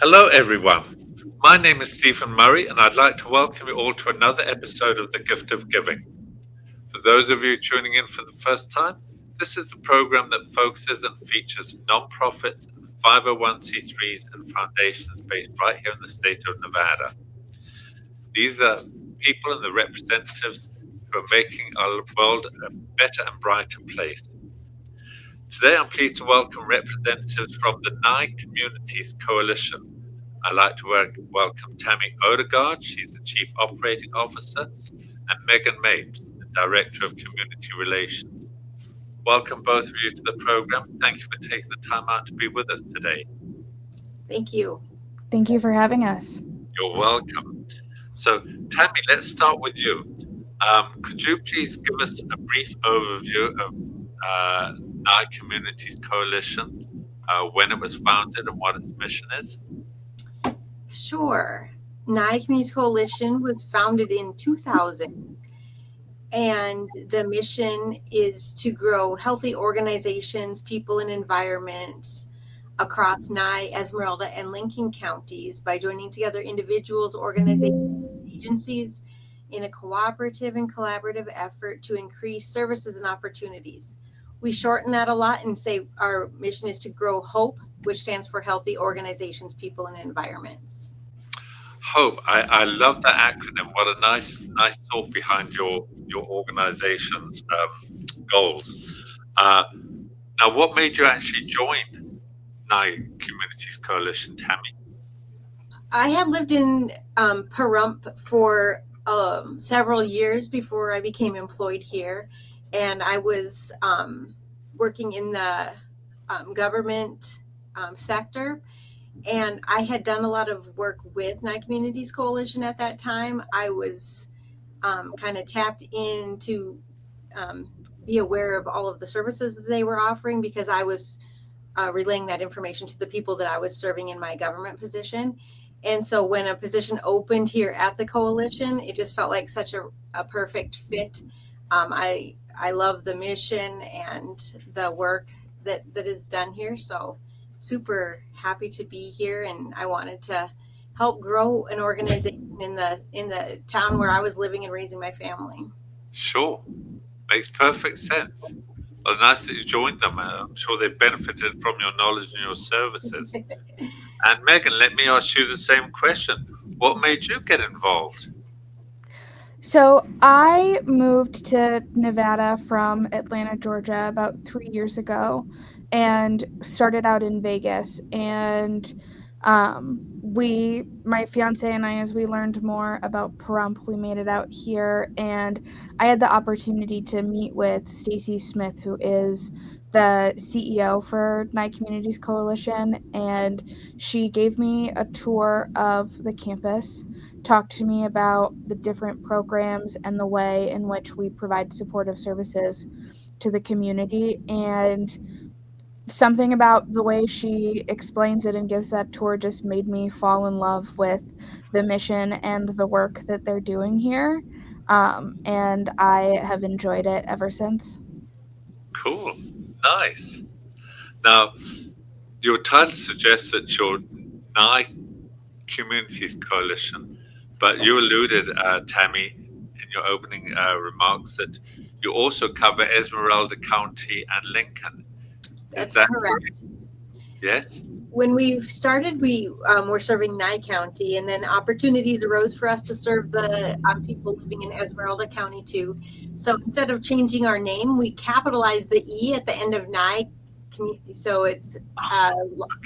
Hello, everyone. My name is Stephen Murray, and I'd like to welcome you all to another episode of The Gift of Giving. For those of you tuning in for the first time, this is the program that focuses and features nonprofits, 501c3s, and foundations based right here in the state of Nevada. These are people and the representatives who are making our world a better and brighter place. Today, I'm pleased to welcome representatives from the Nye Communities Coalition. I'd like to welcome Tammy Odegaard, she's the Chief Operating Officer, and Megan Mapes, the Director of Community Relations. Welcome both of you to the program. Thank you for taking the time out to be with us today. Thank you. Thank you for having us. You're welcome. So, Tammy, let's start with you. Could you please give us a brief overview of Nye Communities Coalition, when it was founded and what its mission is? Sure. Nye Communities Coalition was founded in 2000, and the mission is to grow healthy organizations, people, and environments across Nye, Esmeralda, and Lincoln counties by joining together individuals, organizations, agencies in a cooperative and collaborative effort to increase services and opportunities. We shorten that a lot and say our mission is to grow HOPE, which stands for Healthy Organizations, People, and Environments. Hope. I love that acronym. What a nice thought behind your organization's goals. Uh, Now, what made you actually join Nye Communities Coalition, Tammy? I had lived in Pahrump for several years before I became employed here, and I was working in the government sector. And I had done a lot of work with Nye Communities Coalition at that time. I was kind of tapped in to be aware of all of the services that they were offering because I was relaying that information to the people that I was serving in my government position. And so when a position opened here at the coalition, it just felt like such a perfect fit. I love the mission and the work that is done here. So super happy to be here, and I wanted to help grow an organization in the town where I was living and raising my family. Sure, makes perfect sense. Well, nice that you joined them. I'm sure they benefited from your knowledge and your services. And Megan, let me ask you the same question. What made you get involved? So, I moved to Nevada from Atlanta, Georgia about 3 years ago and started out in Vegas. And my fiance and I, as we learned more about Pahrump, we made it out here. And I had the opportunity to meet with Stacy Smith, who is the CEO for Nye Communities Coalition. And she gave me a tour of the campus, talked to me about the different programs and the way in which we provide supportive services to the community. And something about the way she explains it and gives that tour just made me fall in love with the mission and the work that they're doing here. And I have enjoyed it ever since. Cool, nice. Now, your title suggests that you're Nye Communities Coalition, but you alluded, Tammy, in your opening remarks that you also cover Esmeralda County and Lincoln. Is That's that correct. yes? When we started, we were serving Nye County, and then opportunities arose for us to serve the people living in Esmeralda County too. So instead of changing our name, we capitalized the E at the end of Nye. So it's uh,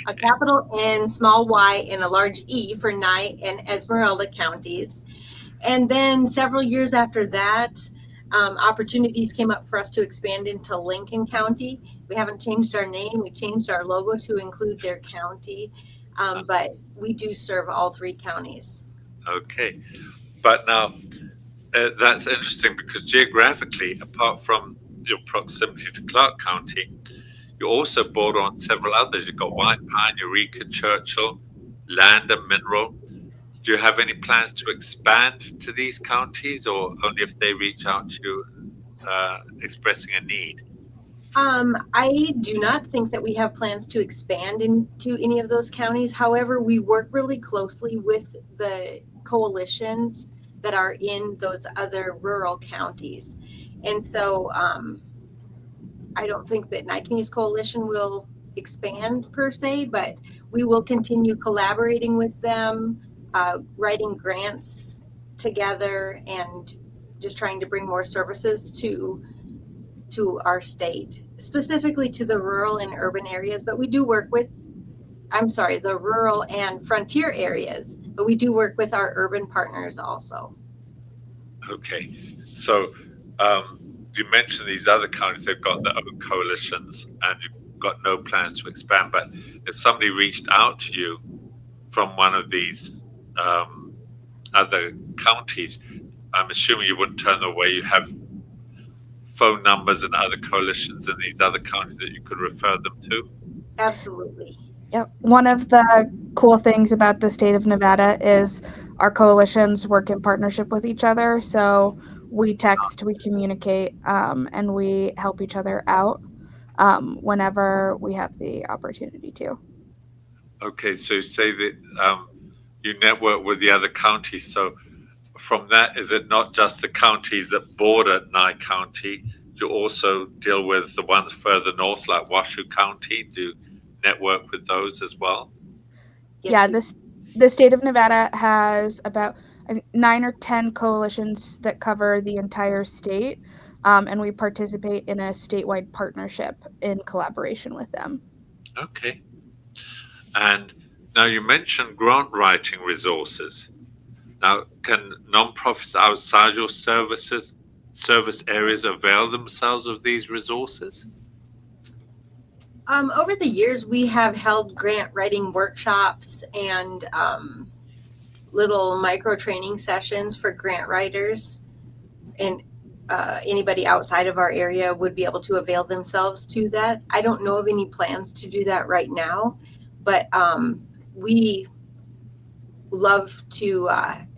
a capital N, small y, and a large E for Nye and Esmeralda counties. And then several years after that, opportunities came up for us to expand into Lincoln County. We haven't changed our name. We changed our logo to include their county, but we do serve all three counties. Okay. But now, that's interesting because geographically, apart from your proximity to Clark County, you also border on several others. You've got White Pine, Eureka, Churchill, Land and Mineral. Do you have any plans to expand to these counties, or only if they reach out to you expressing a need? I do not think that we have plans to expand into any of those counties. However, we work really closely with the coalitions that are in those other rural counties. And so I don't think that NyECC's coalition will expand per se, but we will continue collaborating with them, writing grants together, and just trying to bring more services to our state, specifically to the rural and urban areas. But we do work with, I'm sorry, the rural and frontier areas, but we do work with our urban partners also. Okay, so you mentioned these other counties, they've got their own coalitions and you've got no plans to expand, but if somebody reached out to you from one of these other counties, I'm assuming you wouldn't turn them away. You have phone numbers and other coalitions in these other counties that you could refer them to? Absolutely. Yep. One of the cool things about the state of Nevada is our coalitions work in partnership with each other. So we text, we communicate, and we help each other out whenever we have the opportunity to. Okay, so you say that you network with the other counties. So from that, is it not just the counties that border Nye County? You also deal with the ones further north, like Washoe County. Do you network with those as well? Yes, The state of Nevada has about 9 or 10 coalitions that cover the entire state, and we participate in a statewide partnership in collaboration with them. Okay. And now you mentioned grant writing resources. Now, can nonprofits outside your service areas avail themselves of these resources? Over the years, we have held grant writing workshops and little micro training sessions for grant writers, and anybody outside of our area would be able to avail themselves to that. I don't know of any plans to do that right now, but we love to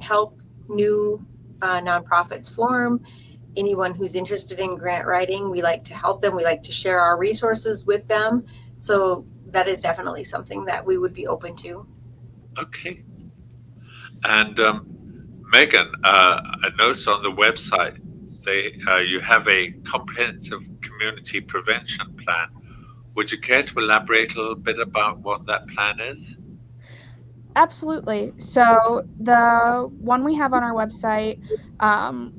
help new nonprofits form. Anyone who's interested in grant writing, we like to help them. We like to share our resources with them. So that is definitely something that we would be open to. Okay. And Megan, I noticed on the website you have a comprehensive community prevention plan. Would you care to elaborate a little bit about what that plan is? Absolutely. So the one we have on our website,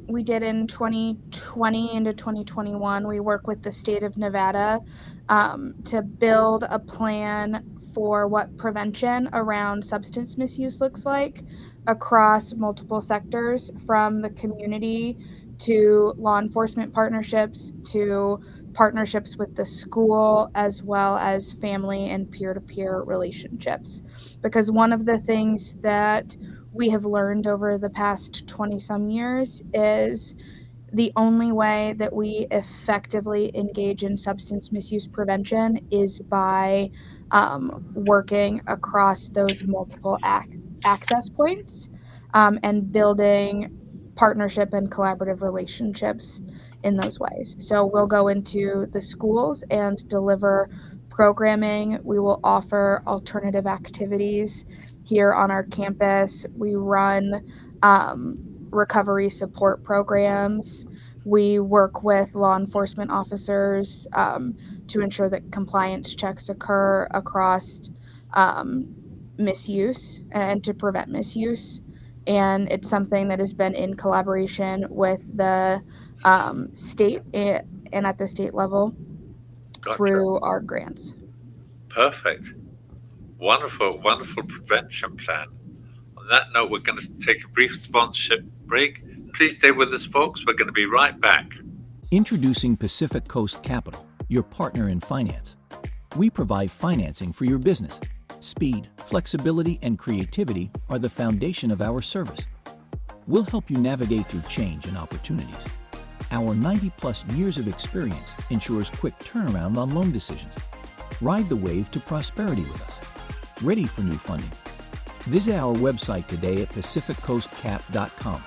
we did in 2020 into 2021. We work with the state of Nevada to build a plan for what prevention around substance misuse looks like across multiple sectors, from the community to law enforcement partnerships to partnerships with the school, as well as family and peer-to-peer relationships. Because one of the things that we have learned over the past 20 some years is the only way that we effectively engage in substance misuse prevention is by working across those multiple access points and building partnership and collaborative relationships in those ways. So we'll go into the schools and deliver programming. We will offer alternative activities here on our campus. We run recovery support programs. We work with law enforcement officers to ensure that compliance checks occur across misuse and to prevent misuse. And it's something that has been in collaboration with the state and at the state level through our grants. Perfect. Wonderful, wonderful prevention plan. On that note, we're going to take a brief sponsorship break. Please stay with us, folks. We're going to be right back. Introducing Pacific Coast Capital, your partner in finance. We provide financing for your business. Speed, flexibility, and creativity are the foundation of our service. We'll help you navigate through change and opportunities. Our 90-plus years of experience ensures quick turnaround on loan decisions. Ride the wave to prosperity with us. Ready for new funding? Visit our website today at pacificcoastcap.com.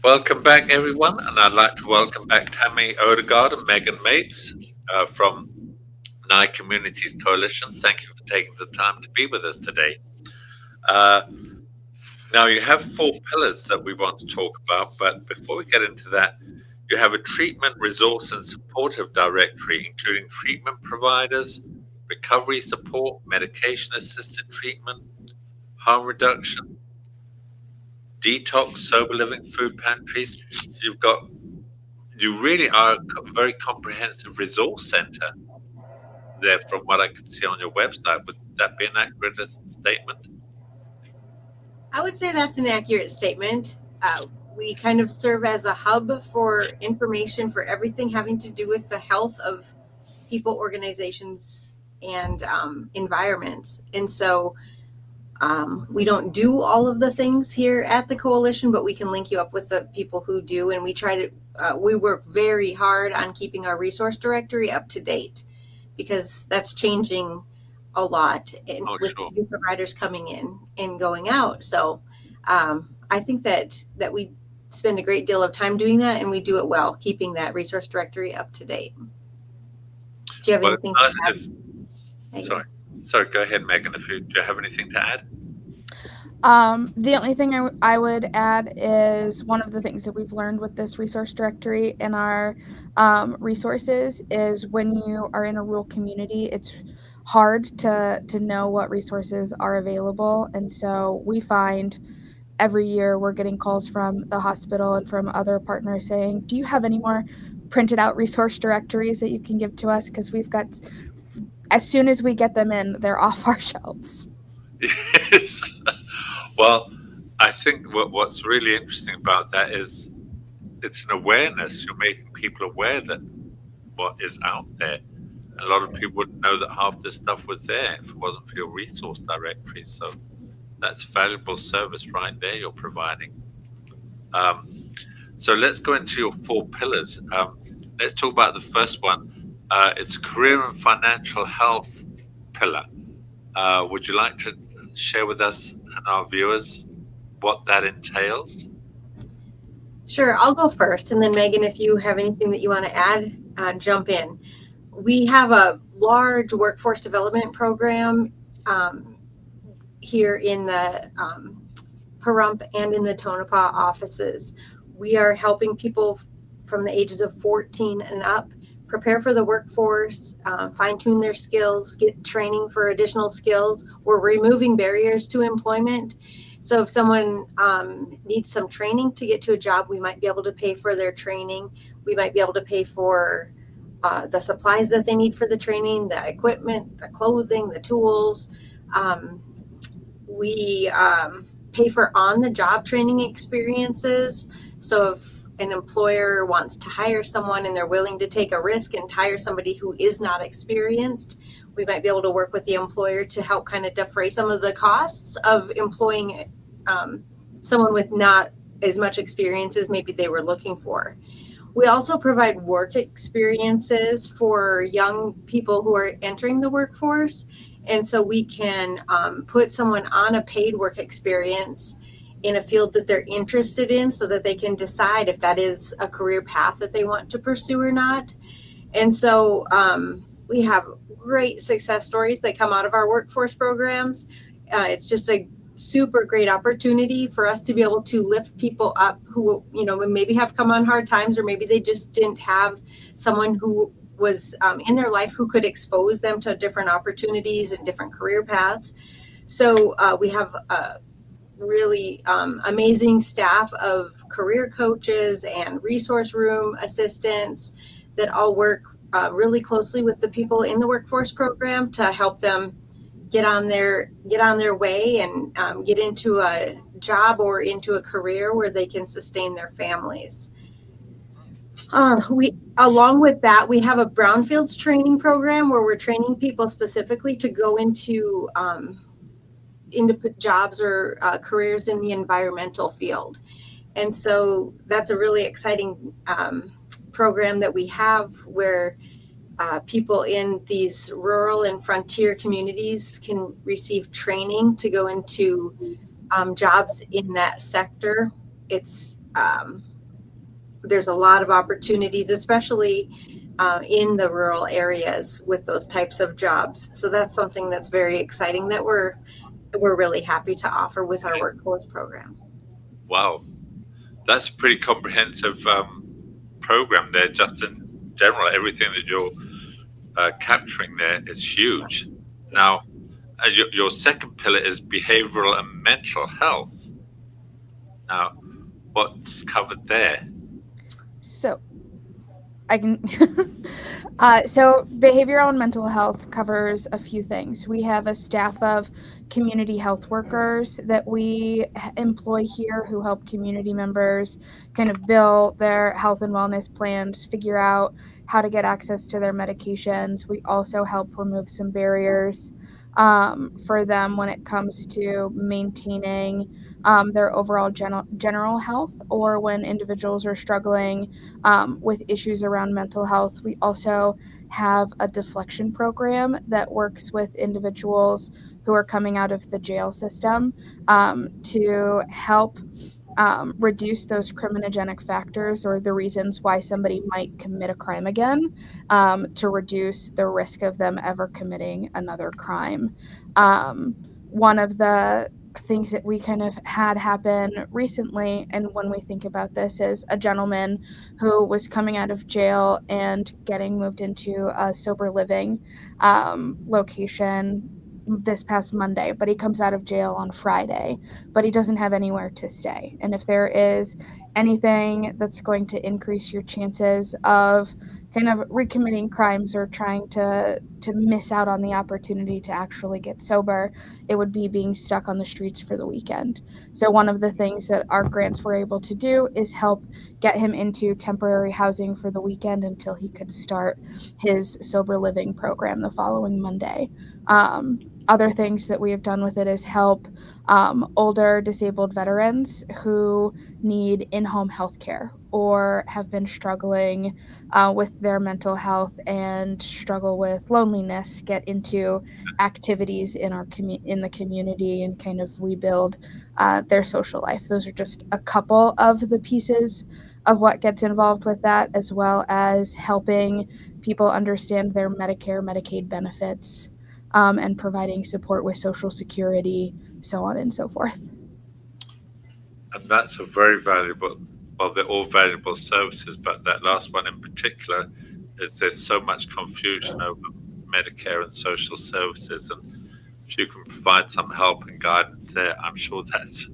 Welcome back, everyone, and I'd like to welcome back Tammy Odegaard and Megan Mapes from Nye Communities Coalition. Thank you for taking the time to be with us today. Now, you have 4 pillars that we want to talk about, but before we get into that, you have a treatment resource and supportive directory, including treatment providers, recovery support, medication-assisted treatment, harm reduction, detox, sober living, food pantries. You really are a very comprehensive resource center there from what I could see on your website. Would that be an accurate statement? I would say that's an accurate statement. We kind of serve as a hub for information for everything having to do with the health of people, organizations, and environments. And so we don't do all of the things here at the coalition, but we can link you up with the people who do. And we work very hard on keeping our resource directory up to date, because that's changing a lot with Sure. new providers coming in and going out. So I think that we spend a great deal of time doing that, and we do it well, keeping that resource directory up to date. Do you have anything to add? Sorry, go ahead, Megan. Do you have anything to add? The only thing I would add is one of the things that we've learned with this resource directory and our resources is when you are in a rural community, it's hard to know what resources are available. And so we find every year we're getting calls from the hospital and from other partners saying, do you have any more printed out resource directories that you can give to us? Because we've got, as soon as we get them in, they're off our shelves. Yes. Well, I think what's really interesting about that is it's an awareness. You're making people aware that what is out there. A lot of people wouldn't know that half this stuff was there if it wasn't for your resource directory. So that's valuable service right there you're providing. So let's go into your 4 pillars. Let's talk about the first one. It's career and financial health pillar. Would you like to share with us and our viewers what that entails? Sure, I'll go first, and then Megan, if you have anything that you want to add, jump in. We have a large workforce development program here in the Pahrump and in the Tonopah offices. We are helping people from the ages of 14 and up prepare for the workforce, fine-tune their skills, get training for additional skills. We're removing barriers to employment. So if someone needs some training to get to a job, we might be able to pay for their training. We might be able to pay for the supplies that they need for the training, the equipment, the clothing, the tools. We pay for on-the-job training experiences. So if an employer wants to hire someone and they're willing to take a risk and hire somebody who is not experienced, we might be able to work with the employer to help kind of defray some of the costs of employing someone with not as much experience as maybe they were looking for. We also provide work experiences for young people who are entering the workforce. And so we can put someone on a paid work experience in a field that they're interested in so that they can decide if that is a career path that they want to pursue or not. And so we have great success stories that come out of our workforce programs. It's just a super great opportunity for us to be able to lift people up who, maybe have come on hard times, or maybe they just didn't have someone who was in their life who could expose them to different opportunities and different career paths. So we have a really amazing staff of career coaches and resource room assistants that all work really closely with the people in the workforce program to help them get on their way and get into a job or into a career where they can sustain their families. Along with that, we have a brownfields training program where we're training people specifically to go into jobs or careers in the environmental field. And so that's a really exciting program that we have where people in these rural and frontier communities can receive training to go into jobs in that sector. It's there's a lot of opportunities, especially in the rural areas with those types of jobs. So that's something that's very exciting that we're really happy to offer with our workforce program. Wow, that's a pretty comprehensive program there. Just in general, everything that you're capturing there is huge. Now, your second pillar is behavioral and mental health. Now, what's covered there? So I can. So behavioral and mental health covers a few things. We have a staff of community health workers that we employ here who help community members kind of build their health and wellness plans, figure out how to get access to their medications. We also help remove some barriers for them when it comes to maintaining their overall general health, or when individuals are struggling with issues around mental health. We also have a deflection program that works with individuals who are coming out of the jail system to help reduce those criminogenic factors, or the reasons why somebody might commit a crime again, to reduce the risk of them ever committing another crime. One of the things that we kind of had happen recently, and when we think about this, is a gentleman who was coming out of jail and getting moved into a sober living location this past Monday, but he comes out of jail on Friday, but he doesn't have anywhere to stay. And if there is anything that's going to increase your chances of kind of recommitting crimes or trying to miss out on the opportunity to actually get sober, it would be being stuck on the streets for the weekend. So one of the things that our grants were able to do is help get him into temporary housing for the weekend until he could start his sober living program the following Monday. Other things that we have done with it is help older disabled veterans who need in-home health care or have been struggling with their mental health and struggle with loneliness get into activities in our in the community and kind of rebuild their social life. Those are just a couple of the pieces of what gets involved with that, as well as helping people understand their Medicare, Medicaid benefits, and providing support with Social Security, so on and so forth. And that's a very valuable, well, they're all valuable services, but that last one in particular is there's so much confusion over Medicare and social services. And if you can provide some help and guidance there, I'm sure that's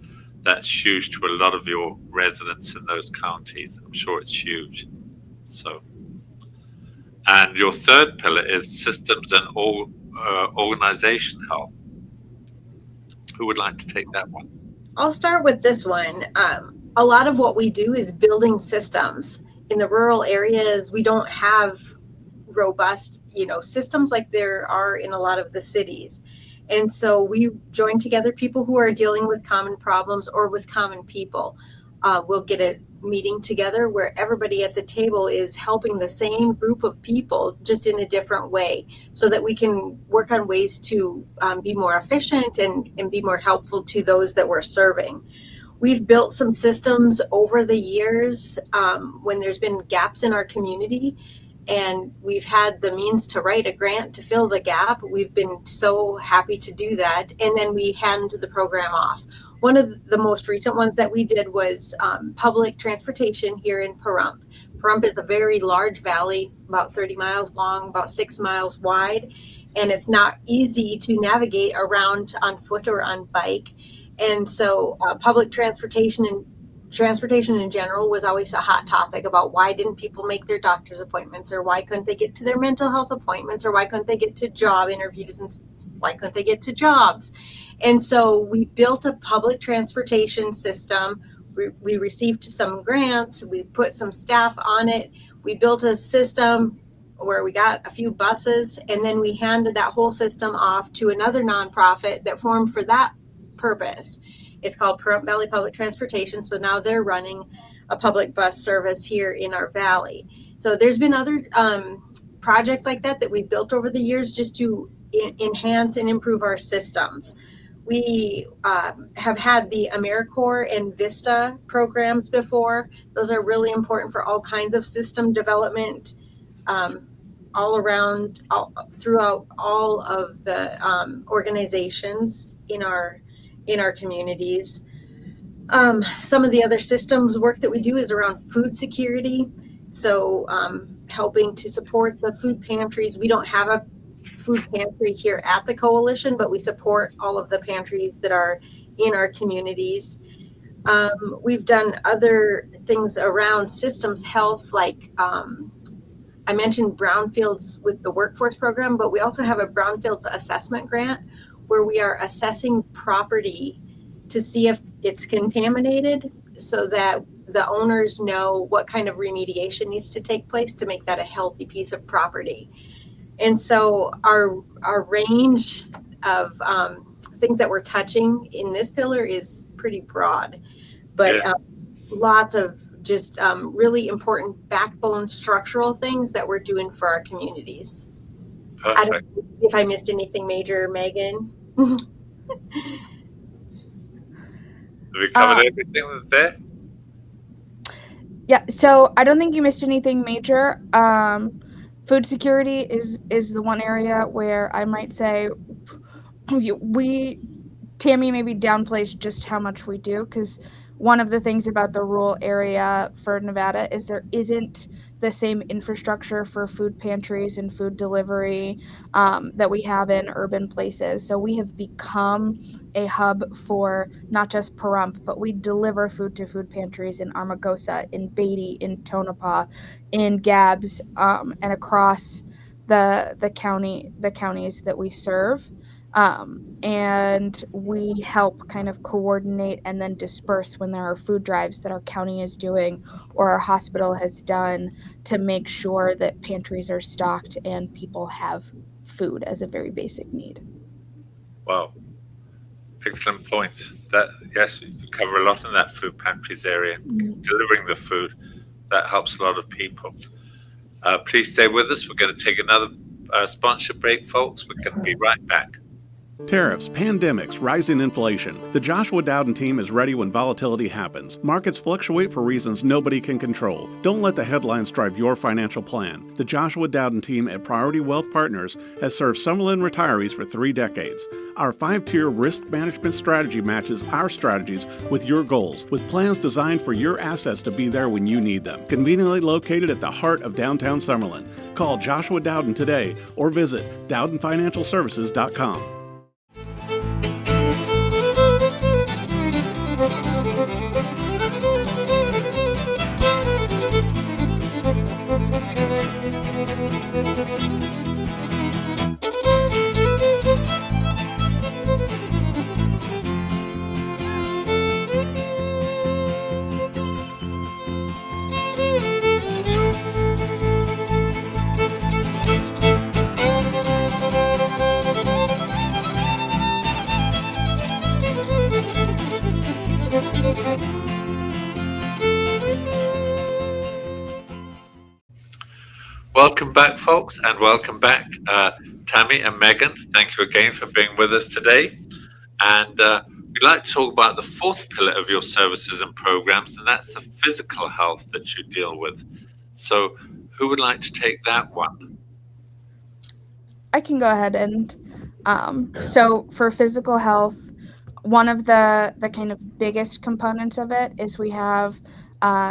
huge to a lot of your residents in those counties. I'm sure it's huge. So, and your third pillar is systems and organization health. Who would like to take that one? I'll start with this one. A lot of what we do is building systems. In the rural areas, we don't have robust, systems like there are in a lot of the cities. And so we join together people who are dealing with common problems or with common people. We'll get a meeting together where everybody at the table is helping the same group of people, just in a different way, so that we can work on ways to be more efficient and be more helpful to those that we're serving. We've built some systems over the years when there's been gaps in our community, and we've had the means to write a grant to fill the gap. We've been so happy to do that, and then we hand the program off. One of the most recent ones that we did was public transportation here in Pahrump. Pahrump is a very large valley, about 30 miles long, about 6 miles wide, and it's not easy to navigate around on foot or on bike. And so public transportation in general was always a hot topic about why didn't people make their doctor's appointments, or why couldn't they get to their mental health appointments, or why couldn't they get to job interviews, and why couldn't they get to jobs. And so we built a public transportation system. We received some grants, we put some staff on it, we built a system where we got a few buses, and then we handed that whole system off to another nonprofit that formed for that purpose. It's called Pahrump Valley Public Transportation. So now they're running a public bus service here in our valley. So there's been other projects like that we built over the years just to enhance and improve our systems. We have had the AmeriCorps and Vista programs before. Those are really important for all kinds of system development, all around, throughout all of the organizations in our communities. Some of the other systems work that we do is around food security. So helping to support the food pantries. We don't have a food pantry here at the coalition, but we support all of the pantries that are in our communities. We've done other things around systems health, like I mentioned brownfields with the workforce program, but we also have a brownfields assessment grant where we are assessing property to see if it's contaminated so that the owners know what kind of remediation needs to take place to make that a healthy piece of property. And so our range of things that we're touching in this pillar is pretty broad, but Yeah. Lots of just really important backbone structural things that we're doing for our communities. I don't Perfect. know if I missed anything major, Megan. Have we covered everything there? Yeah, so I don't think you missed anything major. Food security is the one area where I might say Tammy maybe downplays just how much we do, because one of the things about the rural area for Nevada is there isn't the same infrastructure for food pantries and food delivery that we have in urban places. So we have become a hub for not just Pahrump, but we deliver food to food pantries in Armagosa, in Beatty, in Tonopah, in Gabbs, and across the counties that we serve. And we help kind of coordinate and then disperse when there are food drives that our county is doing or our hospital has done to make sure that pantries are stocked and people have food as a very basic need. Wow. Excellent points. Yes, you cover a lot in that food pantries area, delivering the food. That helps a lot of people. Please stay with us. We're going to take another sponsorship break, folks. We're going to be right back. Tariffs, pandemics, rising inflation. The Joshua Dowden team is ready when volatility happens. Markets fluctuate for reasons nobody can control. Don't let the headlines drive your financial plan. The Joshua Dowden team at Priority Wealth Partners has served Summerlin retirees for 3 decades. Our 5-tier risk management strategy matches our strategies with your goals, with plans designed for your assets to be there when you need them. Conveniently located at the heart of downtown Summerlin. Call Joshua Dowden today or visit DowdenFinancialServices.com. Welcome back, folks, and welcome back, Tammy and Megan. Thank you again for being with us today. And we'd like to talk about the 4th pillar of your services and programs, and that's the physical health that you deal with. So who would like to take that one? I can go ahead and so for physical health, one of the kind of biggest components of it is we have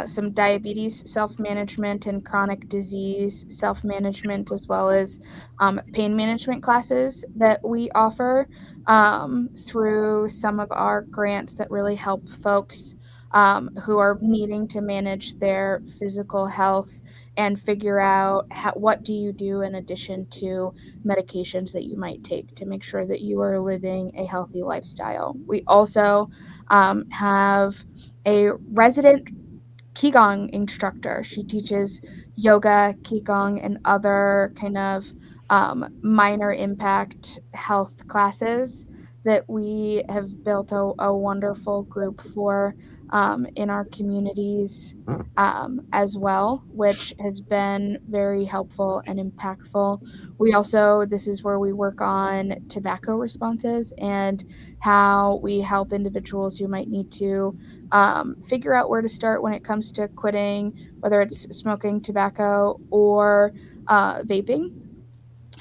some diabetes self-management and chronic disease self-management, as well as pain management classes that we offer through some of our grants that really help folks who are needing to manage their physical health and figure out what do you do in addition to medications that you might take to make sure that you are living a healthy lifestyle. We also have a resident Qigong instructor. She teaches yoga, Qigong, and other kind of minor impact health classes that we have built a wonderful group for in our communities as well, which has been very helpful and impactful. We also, this is where we work on tobacco responses and how we help individuals who might need to figure out where to start when it comes to quitting, whether it's smoking tobacco or vaping,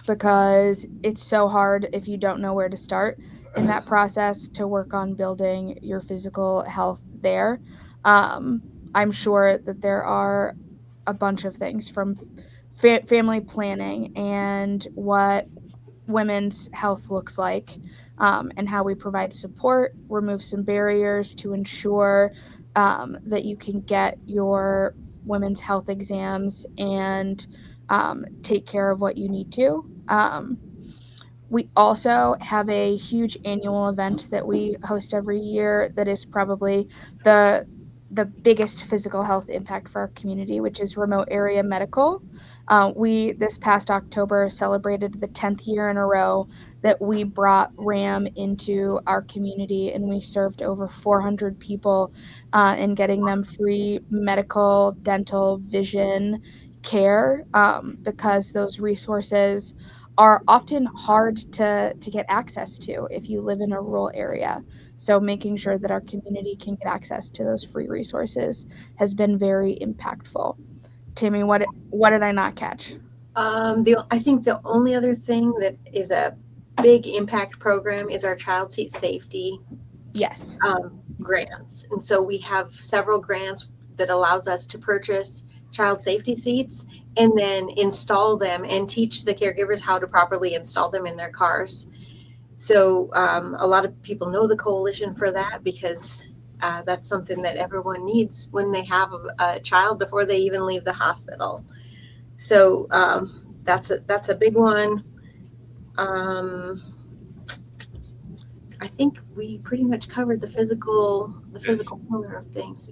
because it's so hard if you don't know where to start in that process to work on building your physical health there. I'm sure that there are a bunch of things from family planning and what women's health looks like, and how we provide support, remove some barriers to ensure that you can get your women's health exams and take care of what you need to. We also have a huge annual event that we host every year that is probably the biggest physical health impact for our community, which is Remote Area Medical. We, this past October, celebrated the 10th year in a row that we brought RAM into our community, and we served over 400 people in getting them free medical, dental, vision care, because those resources are often hard to get access to if you live in a rural area. So making sure that our community can get access to those free resources has been very impactful. Tammy, what did I not catch? I think the only other thing that is a big impact program is our child seat safety Yes. grants. And so we have several grants that allows us to purchase child safety seats and then install them and teach the caregivers how to properly install them in their cars. So a lot of people know the coalition for that, because that's something that everyone needs when they have a child before they even leave the hospital. So that's a big one. I think we pretty much covered the physical pillar of things.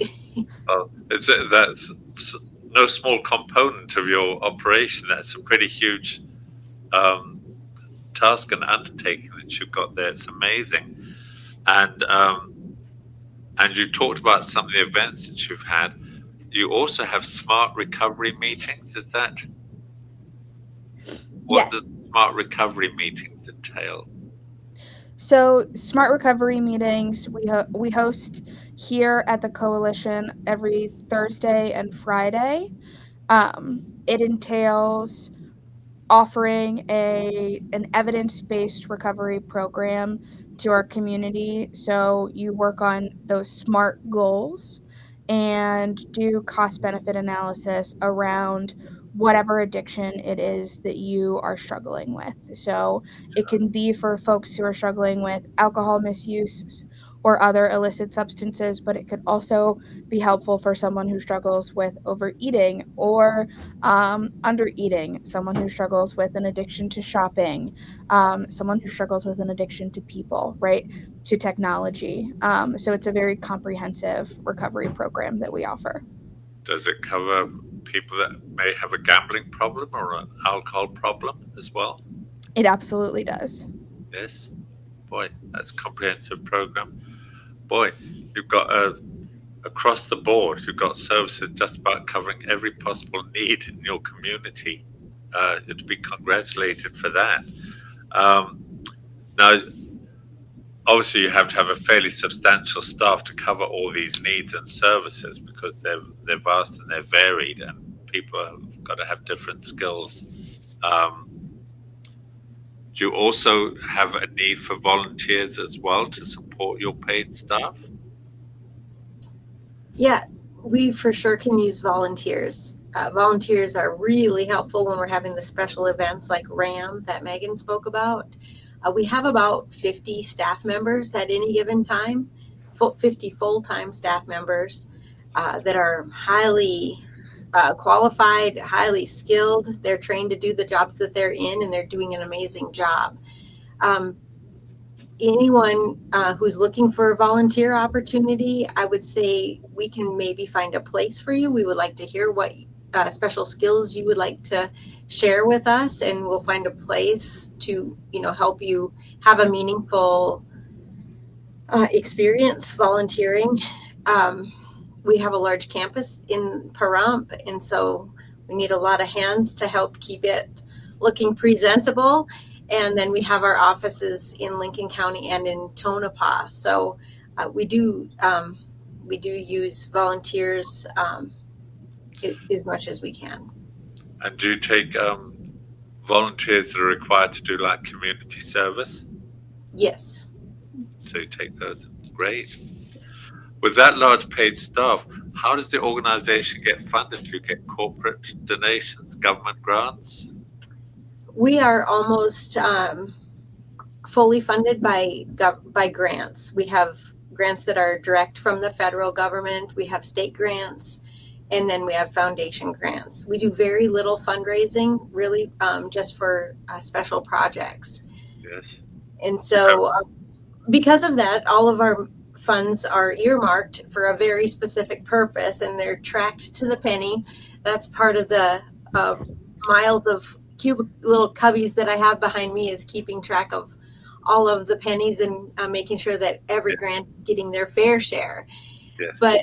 Well, that's no small component of your operation. That's a pretty huge task and undertaking that you've got there. It's amazing. And you talked about some of the events that you've had. You also have smart recovery meetings. Is that what Yes. does smart recovery meetings entail? So smart recovery meetings we host here at the coalition every Thursday and Friday. It entails offering an evidence-based recovery program to our community. So you work on those SMART goals and do cost-benefit analysis around whatever addiction it is that you are struggling with. So it can be for folks who are struggling with alcohol misuse or other illicit substances, but it could also be helpful for someone who struggles with overeating or undereating, someone who struggles with an addiction to shopping, someone who struggles with an addiction to people, right, to technology. So it's a very comprehensive recovery program that we offer. Does it cover people that may have a gambling problem or an alcohol problem as well? It absolutely does. Yes. Boy, that's a comprehensive program. Boy, you've got across the board, you've got services just about covering every possible need in your community. You're to be congratulated for that. Now, obviously, you have to have a fairly substantial staff to cover all these needs and services, because they're vast and they're varied, and people have got to have different skills. Do you also have a need for volunteers as well to support your paid staff? Yeah, we for sure can use volunteers. Volunteers are really helpful when we're having the special events like RAM that Megan spoke about. We have about 50 staff members at any given time, 50 full-time staff members that are highly qualified, highly skilled. They're trained to do the jobs that they're in, and they're doing an amazing job. Anyone who's looking for a volunteer opportunity, I would say we can maybe find a place for you. We would like to hear what special skills you would like to share with us, and we'll find a place to help you have a meaningful experience volunteering. We have a large campus in Pahrump, and so we need a lot of hands to help keep it looking presentable. And then we have our offices in Lincoln County and in Tonopah. So we do use volunteers as much as we can. And do you take volunteers that are required to do like community service? Yes. So you take those. Great. Yes. With that large paid staff, how does the organization get funded? Do you get corporate donations, government grants? We are almost fully funded by grants. We have grants that are direct from the federal government. We have state grants, and then we have foundation grants. We do very little fundraising, really, just for special projects. Yes. And so, because of that, all of our funds are earmarked for a very specific purpose, and they're tracked to the penny. That's part of the miles of little cubbies that I have behind me, is keeping track of all of the pennies and making sure that every grant is getting their fair share. Yes. But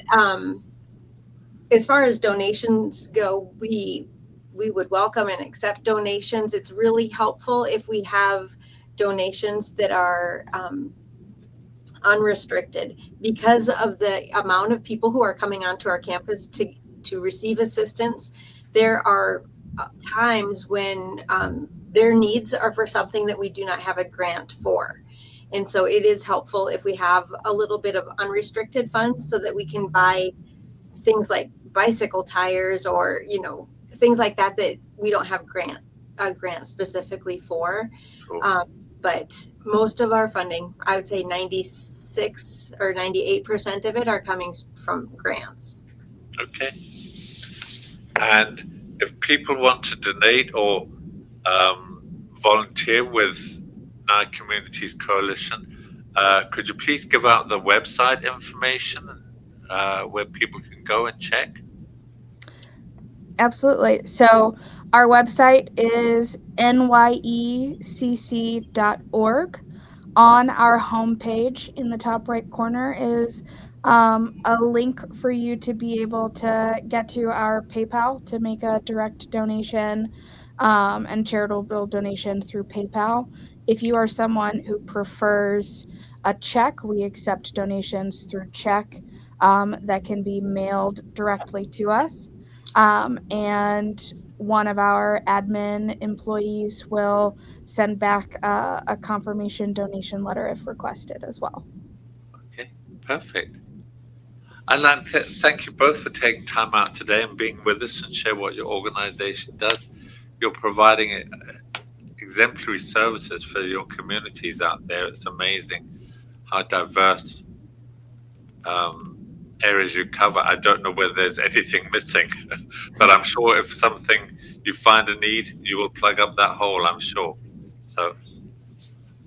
as far as donations go, we would welcome and accept donations. It's really helpful if we have donations that are unrestricted, because of the amount of people who are coming onto our campus to receive assistance. There are times when their needs are for something that we do not have a grant for. And so it is helpful if we have a little bit of unrestricted funds so that we can buy things like bicycle tires or, things like that we don't have a grant specifically for. Cool. But most of our funding, I would say 96 or 98% of it are coming from grants. Okay. And if people want to donate or volunteer with Nye Communities Coalition, could you please give out the website information where people can go and check? Absolutely. So our website is NyECC.org. On our homepage in the top right corner is a link for you to be able to get to our PayPal to make a direct donation and charitable donation through PayPal. If you are someone who prefers a check, we accept donations through check that can be mailed directly to us. And one of our admin employees will send back a confirmation donation letter if requested as well. Okay, perfect. I'd like to thank you both for taking time out today and being with us and share what your organization does. You're providing exemplary services for your communities out there. It's amazing how diverse areas you cover. I don't know whether there's anything missing, but I'm sure if you find a need, you will plug up that hole, I'm sure. So,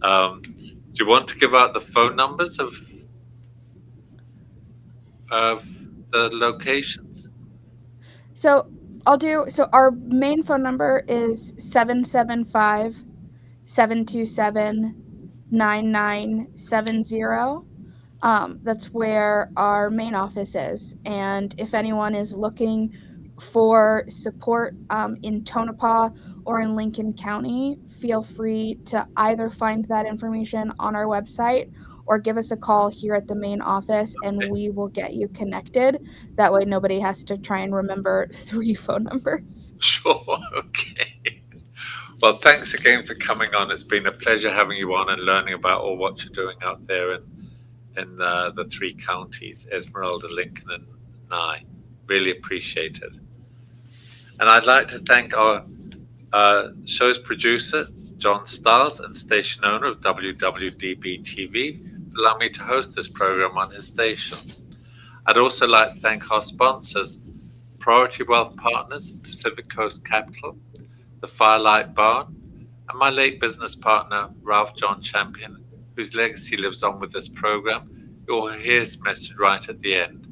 do you want to give out the phone numbers of the locations? So our main phone number is 775-727-9970. That's where our main office is. And if anyone is looking for support in Tonopah or in Lincoln County, feel free to either find that information on our website or give us a call here at the main office, and we will get you connected. That way nobody has to try and remember 3 phone numbers. Sure, okay. Well, thanks again for coming on. It's been a pleasure having you on and learning about all what you're doing out there in the 3 counties, Esmeralda, Lincoln, and Nye. Really appreciate it. And I'd like to thank our show's producer, John Stiles, and station owner of WWDBTV for allowing me to host this program on his station. I'd also like to thank our sponsors, Priority Wealth Partners, Pacific Coast Capital, the Firelight Barn, and my late business partner, Ralph John Champion, whose legacy lives on with this program. You'll hear his message right at the end.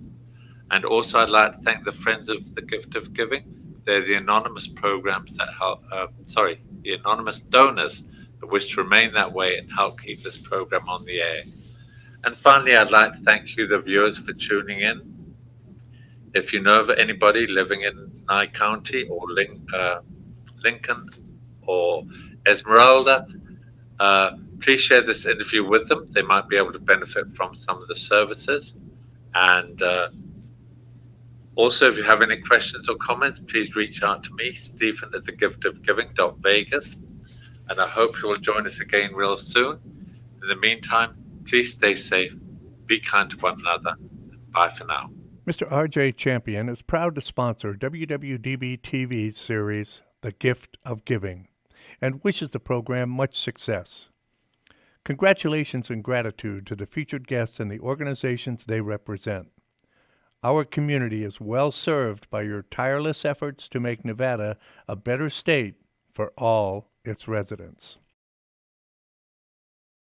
And also I'd like to thank the Friends of the Gift of Giving. They're the anonymous programs that help, the anonymous donors that wish to remain that way and help keep this program on the air. And finally, I'd like to thank you, the viewers, for tuning in. If you know of anybody living in Nye County or Lincoln or Esmeralda, please share this interview with them. They might be able to benefit from some of the services. And also, if you have any questions or comments, please reach out to me, Stephen at thegiftofgiving.vegas. And I hope you will join us again real soon. In the meantime, please stay safe, be kind to one another. Bye for now. Mr. R.J. Champion is proud to sponsor WWDBTV's series, The Gift of Giving, and wishes the program much success. Congratulations and gratitude to the featured guests and the organizations they represent. Our community is well served by your tireless efforts to make Nevada a better state for all its residents.